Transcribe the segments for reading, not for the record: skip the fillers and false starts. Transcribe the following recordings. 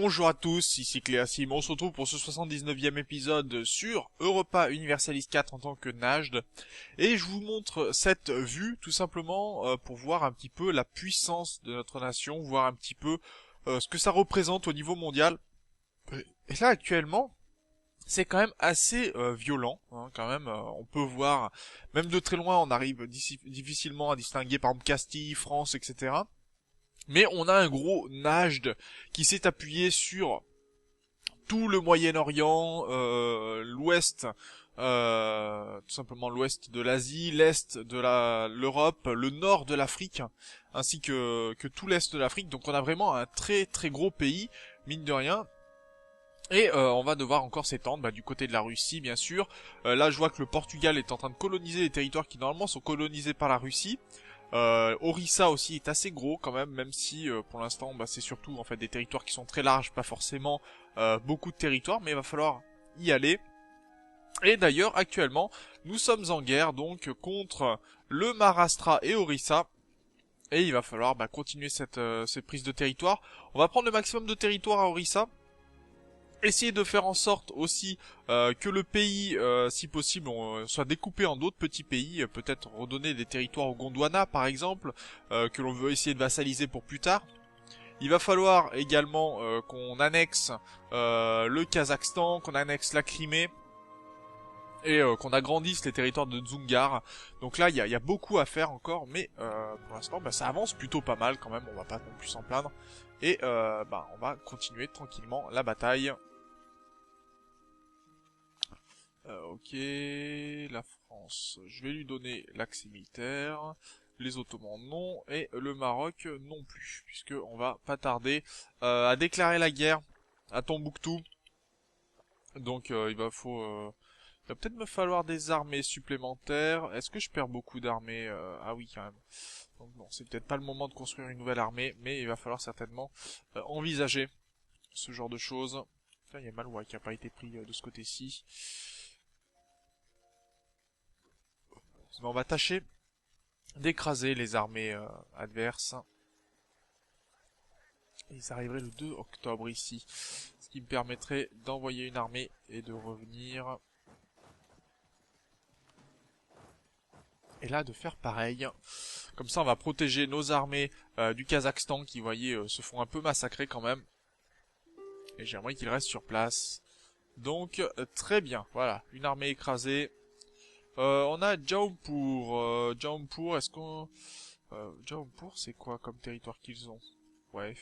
Bonjour à tous, ici Cléasim, on se retrouve pour ce 79e épisode sur Europa Universalis 4 en tant que Najd. Et je vous montre cette vue tout simplement pour voir un petit peu la puissance de notre nation, voir un petit peu ce que ça représente au niveau mondial. Et là actuellement, c'est quand même assez violent, hein, quand même. On peut voir, même de très loin, on arrive difficilement à distinguer par exemple Castille, France, etc. Mais on a un gros Najd qui s'est appuyé sur tout le Moyen-Orient, l'Ouest, tout simplement l'Ouest de l'Asie, l'Est de l'Europe, le Nord de l'Afrique, ainsi que tout l'Est de l'Afrique. Donc on a vraiment un très très gros pays, mine de rien. Et on va devoir encore s'étendre du côté de la Russie, bien sûr. Là, je vois que le Portugal est en train de coloniser les territoires qui normalement sont colonisés par la Russie. Orissa aussi est assez gros quand même si pour l'instant c'est surtout en fait des territoires qui sont très larges, pas forcément beaucoup de territoires, mais il va falloir y aller. Et d'ailleurs actuellement nous sommes en guerre donc contre le Maharashtra et Orissa. Et il va falloir continuer cette prise de territoire. On va prendre le maximum de territoire à Orissa. Essayer de faire en sorte aussi que le pays, si possible, soit découpé en d'autres petits pays, peut-être redonner des territoires au Gondwana par exemple, que l'on veut essayer de vassaliser pour plus tard. Il va falloir également qu'on annexe le Kazakhstan, qu'on annexe la Crimée, et qu'on agrandisse les territoires de Dzungar. Donc là, il y a beaucoup à faire encore, mais pour l'instant, ça avance plutôt pas mal quand même, on va pas non plus s'en plaindre. Et on va continuer tranquillement la bataille. Ok, la France, je vais lui donner l'accès militaire, les Ottomans non, et le Maroc non plus, puisque on va pas tarder à déclarer la guerre à Tombouctou. Donc il va peut-être me falloir des armées supplémentaires. Est-ce que je perds beaucoup d'armées Ah oui quand même. Donc non, c'est peut-être pas le moment de construire une nouvelle armée, mais il va falloir certainement envisager ce genre de choses. Putain, il y a Maloua qui a pas été pris de ce côté-ci. On va tâcher d'écraser les armées adverses. Et ils arriveraient le 2 octobre ici. Ce qui me permettrait d'envoyer une armée et de revenir. Et là de faire pareil. Comme ça on va protéger nos armées du Kazakhstan qui, vous voyez, se font un peu massacrer quand même. Et j'aimerais qu'ils restent sur place. Donc très bien, voilà, une armée écrasée. On a Jaunpur. Jaunpur, est-ce qu'on... Jaunpur, c'est quoi comme territoire qu'ils ont? Ouais.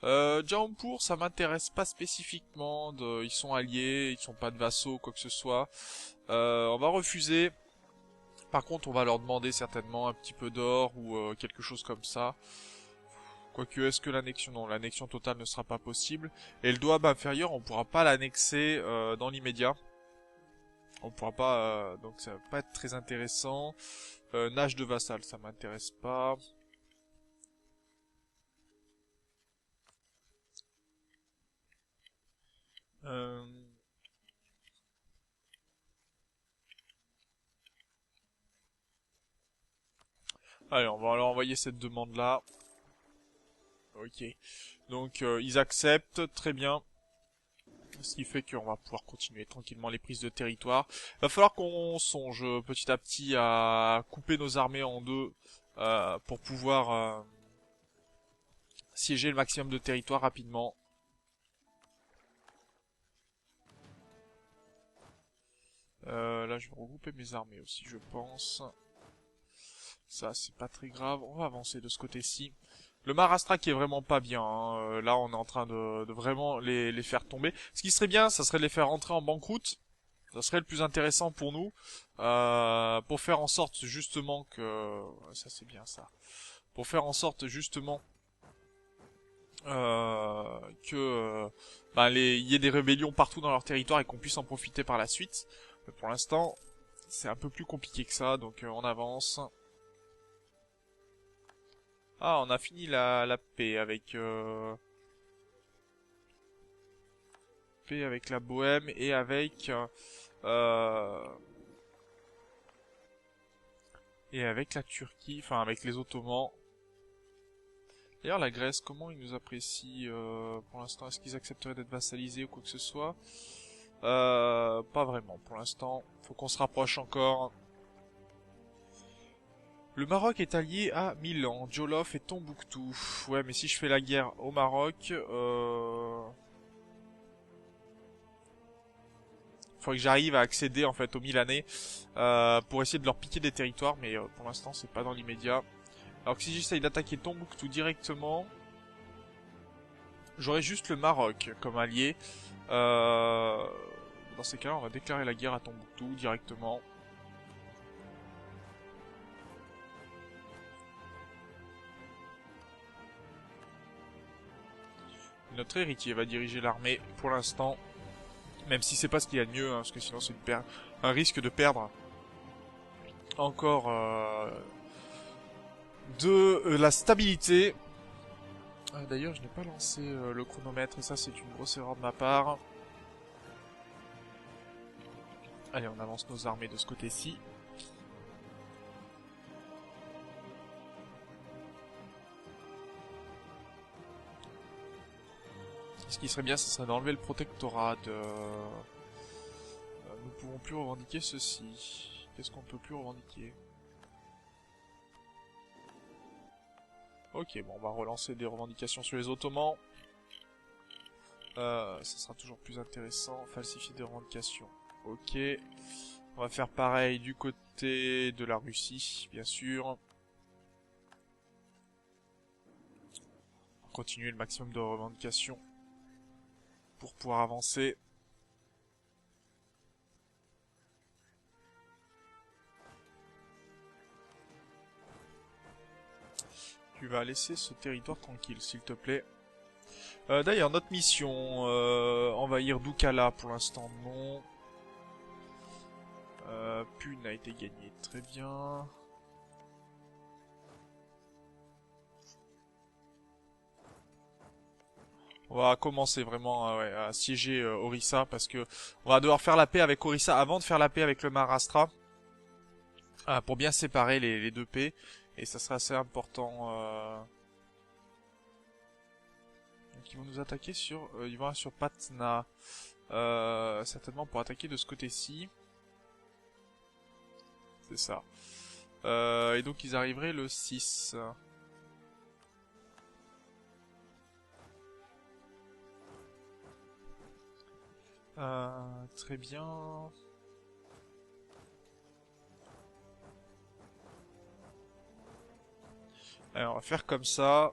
Jaunpur, ça m'intéresse pas spécifiquement. Ils sont alliés, ils sont pas de vassaux, quoi que ce soit. On va refuser. Par contre, on va leur demander certainement un petit peu d'or ou quelque chose comme ça. Quoique, est-ce que l'annexion... Non, l'annexion totale ne sera pas possible. Et le Doab inférieur, on pourra pas l'annexer dans l'immédiat. On pourra pas... donc ça va pas être très intéressant. Nage de vassal, ça m'intéresse pas. Allez, on va leur envoyer cette demande-là. Ok. Donc, ils acceptent, très bien. Ce qui fait qu'on va pouvoir continuer tranquillement les prises de territoire. Il va falloir qu'on songe petit à petit à couper nos armées en deux pour pouvoir siéger le maximum de territoire rapidement. Là, je vais regrouper mes armées aussi, je pense. Ça, c'est pas très grave. On va avancer de ce côté-ci. Le Maharashtra qui est vraiment pas bien. Hein. Là, on est en train de vraiment les faire tomber. Ce qui serait bien, ça serait de les faire rentrer en banqueroute. Ça serait le plus intéressant pour nous. Pour faire en sorte justement que... Ça, c'est bien ça. Pour faire en sorte justement que il y ait des rébellions partout dans leur territoire et qu'on puisse en profiter par la suite. Mais pour l'instant, c'est un peu plus compliqué que ça. Donc, on avance. Ah, on a fini la paix avec la Bohème et euh, avec la Turquie, enfin avec les Ottomans. D'ailleurs, la Grèce, comment ils nous apprécient pour l'instant? Est-ce qu'ils accepteraient d'être vassalisés ou quoi que ce soit? Pas vraiment pour l'instant. Faut qu'on se rapproche encore. Le Maroc est allié à Milan, Jolof et Tombouctou. Ouais, mais si je fais la guerre au Maroc, faudrait que j'arrive à accéder en fait aux Milanais pour essayer de leur piquer des territoires, mais pour l'instant c'est pas dans l'immédiat. Alors que si j'essaye d'attaquer Tombouctou directement, j'aurais juste le Maroc comme allié. Dans ces cas-là, on va déclarer la guerre à Tombouctou directement. Notre héritier va diriger l'armée pour l'instant, même si c'est pas ce qu'il y a de mieux, hein, parce que sinon c'est un risque de perdre encore de la stabilité. D'ailleurs, je n'ai pas lancé le chronomètre, et ça c'est une grosse erreur de ma part. Allez, on avance nos armées de ce côté-ci. Ce qui serait bien, ce serait d'enlever le protectorat de... nous ne pouvons plus revendiquer ceci. Qu'est-ce qu'on ne peut plus revendiquer? Ok, bon, on va relancer des revendications sur les Ottomans. Ça sera toujours plus intéressant. Falsifier des revendications. Ok. On va faire pareil du côté de la Russie, bien sûr. Continuer le maximum de revendications pour pouvoir avancer. Tu vas laisser ce territoire tranquille, s'il te plaît. D'ailleurs, notre mission, envahir Doukala, pour l'instant, non. Pune a été gagné, très bien. On va commencer vraiment ouais, à siéger Orissa, parce que on va devoir faire la paix avec Orissa avant de faire la paix avec le Maharashtra. Pour bien séparer les deux pays. Et ça sera assez important. Donc ils vont nous attaquer sur... ils vont sur Patna. Certainement pour attaquer de ce côté-ci. C'est ça. Et donc ils arriveraient le 6. Très bien. Alors on va faire comme ça.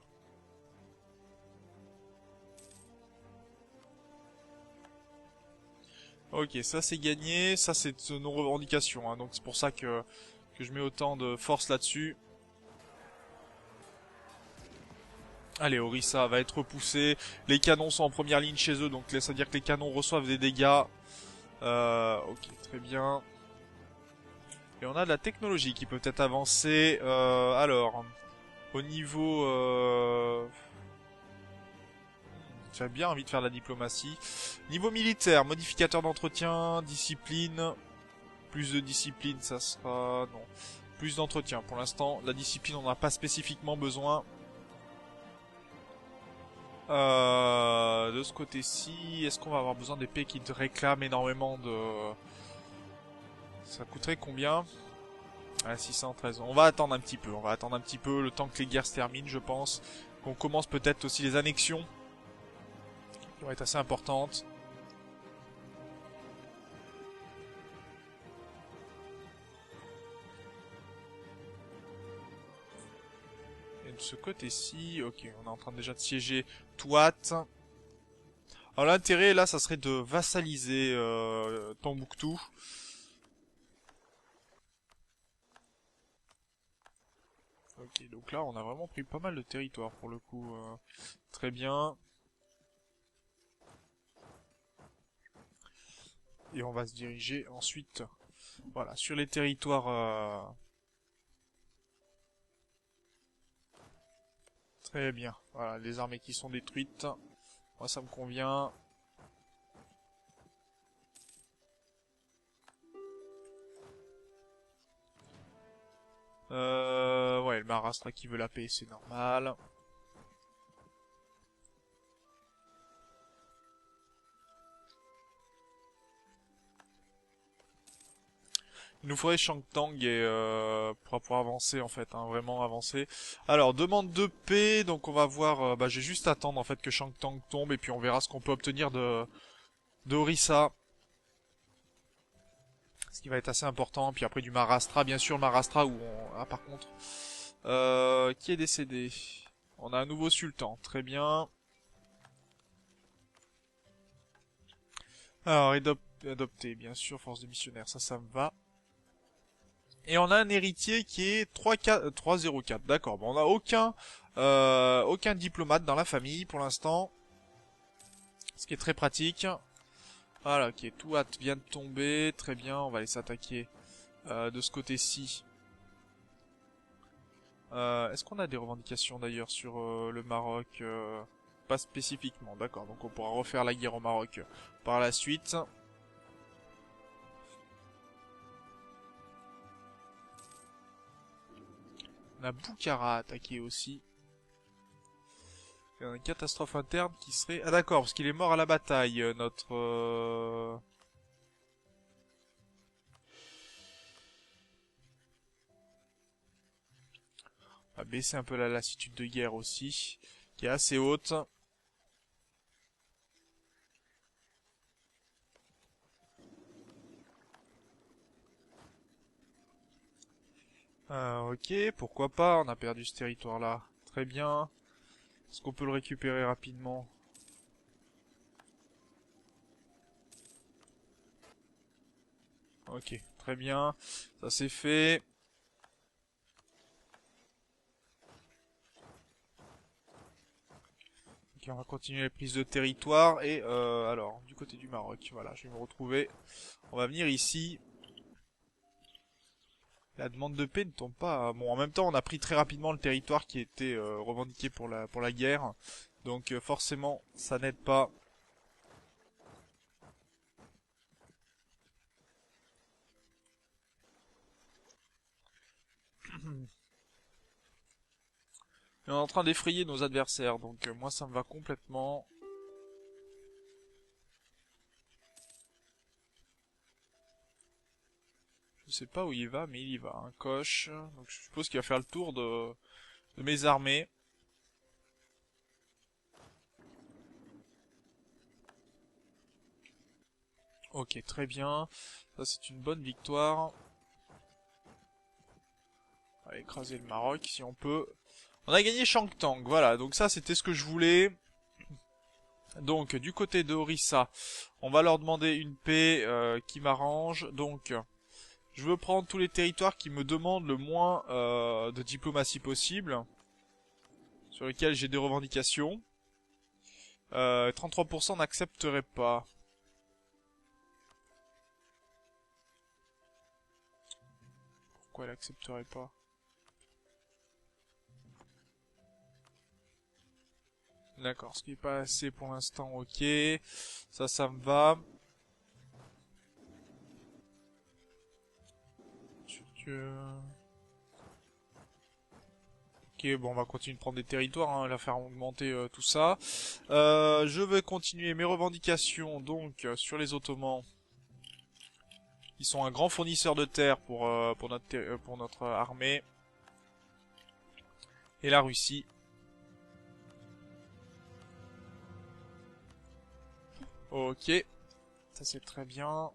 Ok, ça c'est gagné, ça c'est nos revendications, hein, donc c'est pour ça que je mets autant de force là-dessus. Allez, Orissa va être repoussé, les canons sont en première ligne chez eux, donc ça veut dire que les canons reçoivent des dégâts. Ok, très bien. Et on a de la technologie qui peut être avancée. Alors, au niveau... J'ai bien envie de faire de la diplomatie. Niveau militaire, modificateur d'entretien, discipline. Plus de discipline, ça sera... Non. Plus d'entretien. Pour l'instant, la discipline, on n'a pas spécifiquement besoin. De ce côté-ci, est-ce qu'on va avoir besoin d'épées qui réclament énormément de... Ça coûterait combien? Ah, 613. On va attendre un petit peu. On va attendre un petit peu le temps que les guerres se terminent, je pense. Qu'on commence peut-être aussi les annexions. Qui vont être assez importantes. Et de ce côté-ci, ok, on est en train déjà de siéger Touat. Alors l'intérêt là, ça serait de vassaliser Tombouctou. Ok, donc là, on a vraiment pris pas mal de territoire pour le coup. Très bien. Et on va se diriger ensuite, voilà, sur les territoires. Très bien. Voilà, les armées qui sont détruites. Moi, ça me convient. Ouais, le Maharashtra qui veut la paix, c'est normal. Il nous faudrait Shangtang et pour pouvoir avancer en fait, hein, vraiment avancer. Alors demande de paix, donc on va voir. Bah, je vais juste attendre en fait que Shangtang tombe et puis on verra ce qu'on peut obtenir de Orissa, ce qui va être assez important. Puis après du Maharashtra, bien sûr le Maharashtra où on... Ah par contre, qui est décédé? On a un nouveau sultan, très bien. Alors adopté, bien sûr, force de missionnaire, ça me va. Et on a un héritier qui est 304, d'accord. Bon, on n'a aucun diplomate dans la famille pour l'instant, ce qui est très pratique. Voilà, ok, tout vient de tomber, très bien, on va aller s'attaquer de ce côté-ci. Est-ce qu'on a des revendications d'ailleurs sur le Maroc? Pas spécifiquement, d'accord, donc on pourra refaire la guerre au Maroc par la suite. On a Boukhara attaqué aussi. Il y a une catastrophe interne qui serait... Ah d'accord, parce qu'il est mort à la bataille, notre... On va baisser un peu la lassitude de guerre aussi, qui est assez haute. Ok, pourquoi pas, on a perdu ce territoire-là. Très bien. Est-ce qu'on peut le récupérer rapidement? Ok, très bien. Ça c'est fait. Ok, on va continuer les prises de territoire. Et alors, du côté du Maroc, voilà, je vais me retrouver. On va venir ici. La demande de paix ne tombe pas. Bon, en même temps, on a pris très rapidement le territoire qui était revendiqué pour la guerre. Donc forcément, ça n'aide pas. On est en train d'effrayer nos adversaires, donc moi ça me va complètement. Je sais pas où il va, mais il y va. Un coche. Donc je suppose qu'il va faire le tour de mes armées. Ok, très bien. Ça c'est une bonne victoire. On va écraser le Maroc si on peut. On a gagné Shangtang, voilà. Donc ça c'était ce que je voulais. Donc du côté de Orissa, on va leur demander une paix qui m'arrange. Donc je veux prendre tous les territoires qui me demandent le moins de diplomatie possible, sur lesquels j'ai des revendications. 33% n'accepterait pas. Pourquoi elle accepterait pas? D'accord, ce qui est pas assez pour l'instant, ok. Ça me va. Ok, bon, on va continuer de prendre des territoires, hein, la faire augmenter tout ça. Je vais continuer mes revendications, donc, sur les Ottomans. Ils sont un grand fournisseur de terre pour notre armée. Et la Russie. Ok, ça c'est très bien.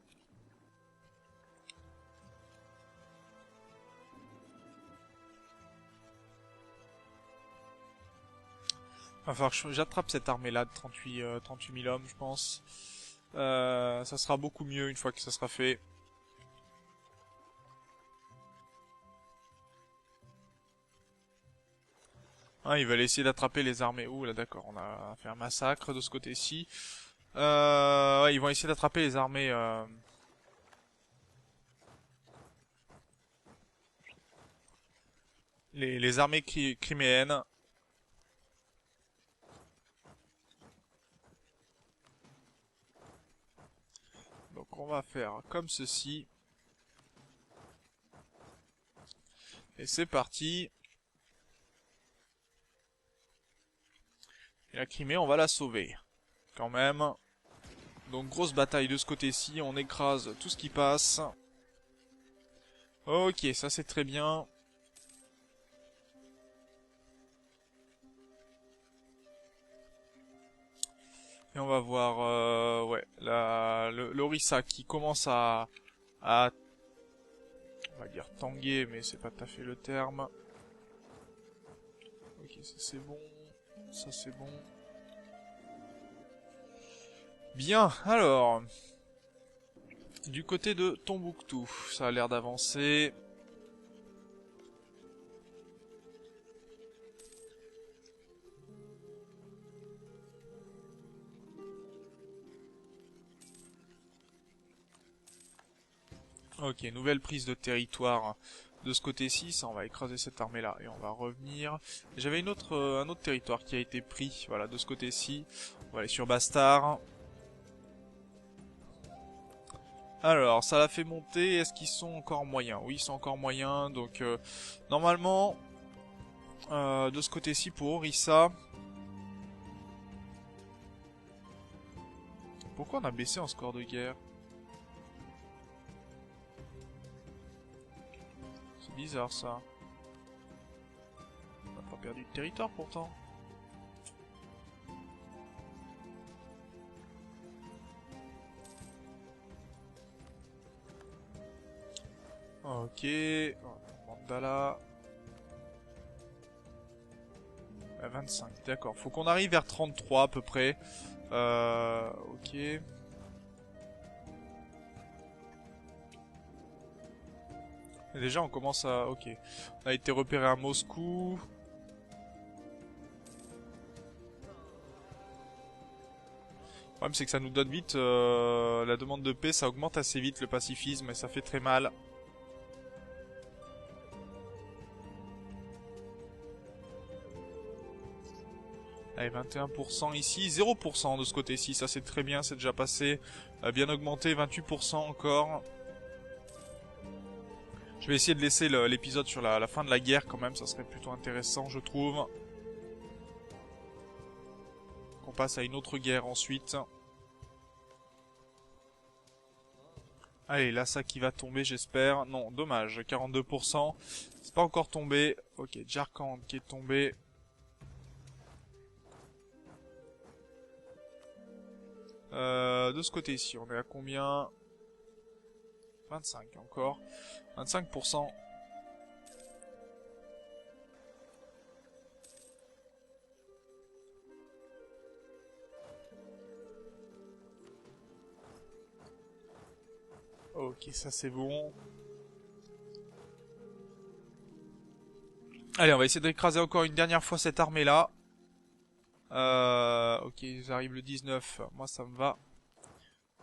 Va falloir que j'attrape cette armée-là de 38 000 hommes, je pense. Ça sera beaucoup mieux une fois que ça sera fait. Hein, ils veulent essayer d'attraper les armées. Ouh là d'accord, on a fait un massacre de ce côté-ci. Ouais, ils vont essayer d'attraper les armées. Les armées criméennes. Donc on va faire comme ceci. Et c'est parti. Et la Crimée, on va la sauver. Quand même. Donc grosse bataille de ce côté-ci, on écrase tout ce qui passe. Ok, ça c'est très bien. Et on va voir, ouais, l'Orissa qui commence à, on va dire tanguer, mais c'est pas tout à fait le terme. Ok, ça c'est bon, ça c'est bon. Bien, alors, du côté de Tombouctou, ça a l'air d'avancer. Ok, nouvelle prise de territoire de ce côté-ci, ça on va écraser cette armée-là et on va revenir. J'avais un autre territoire qui a été pris, voilà, de ce côté-ci. On va aller sur Bastard. Alors, ça l'a fait monter, est-ce qu'ils sont encore moyens? Oui, ils sont encore moyens, donc normalement, de ce côté-ci pour Orissa. Pourquoi on a baissé en score de guerre? C'est bizarre ça. On n'a pas perdu de territoire pourtant. Ok, Mandala. 25, d'accord. Faut qu'on arrive vers 33 à peu près. Ok. Et déjà on commence à... Ok. On a été repéré à Moscou. Le problème c'est que ça nous donne vite la demande de paix, ça augmente assez vite le pacifisme et ça fait très mal. Allez, 21% ici, 0% de ce côté-ci, ça c'est très bien, c'est déjà passé. Bien augmenté, 28% encore. Je vais essayer de laisser l'épisode sur la fin de la guerre quand même, ça serait plutôt intéressant je trouve. Qu'on passe à une autre guerre ensuite. Allez, là ça qui va tomber j'espère. Non, dommage, 42%. C'est pas encore tombé. Ok, Djarkand qui est tombé. De ce côté-ci, on est à combien? 25 encore. 25%. Ok, ça c'est bon. Allez, on va essayer d'écraser encore une dernière fois cette armée-là. Ok, ils arrivent le 19. Moi, ça me va.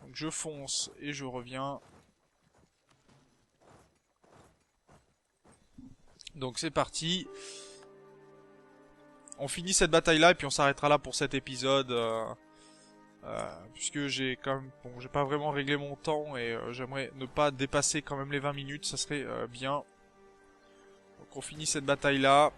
Donc je fonce et je reviens. Donc c'est parti. On finit cette bataille-là et puis on s'arrêtera là pour cet épisode. Puisque j'ai quand même... Bon, j'ai pas vraiment réglé mon temps et j'aimerais ne pas dépasser quand même les 20 minutes. Ça serait bien. Donc on finit cette bataille-là.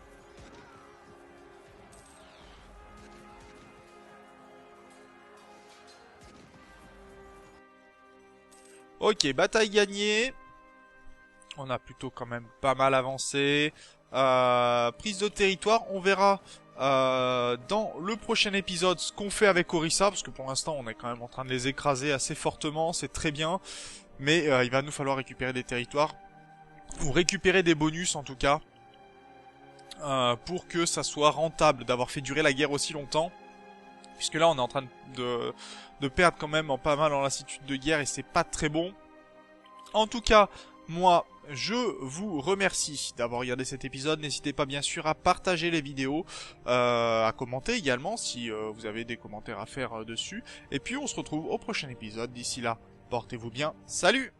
Ok, bataille gagnée. On a plutôt quand même pas mal avancé. Prise de territoire, on verra dans le prochain épisode ce qu'on fait avec Orissa, parce que pour l'instant on est quand même en train de les écraser assez fortement, c'est très bien. Mais il va nous falloir récupérer des territoires, ou récupérer des bonus en tout cas, pour que ça soit rentable d'avoir fait durer la guerre aussi longtemps. Puisque là on est en train de perdre quand même pas mal en lassitude de guerre et c'est pas très bon. En tout cas, moi, je vous remercie d'avoir regardé cet épisode. N'hésitez pas bien sûr à partager les vidéos, à commenter également si vous avez des commentaires à faire dessus. Et puis on se retrouve au prochain épisode. D'ici là, portez-vous bien. Salut!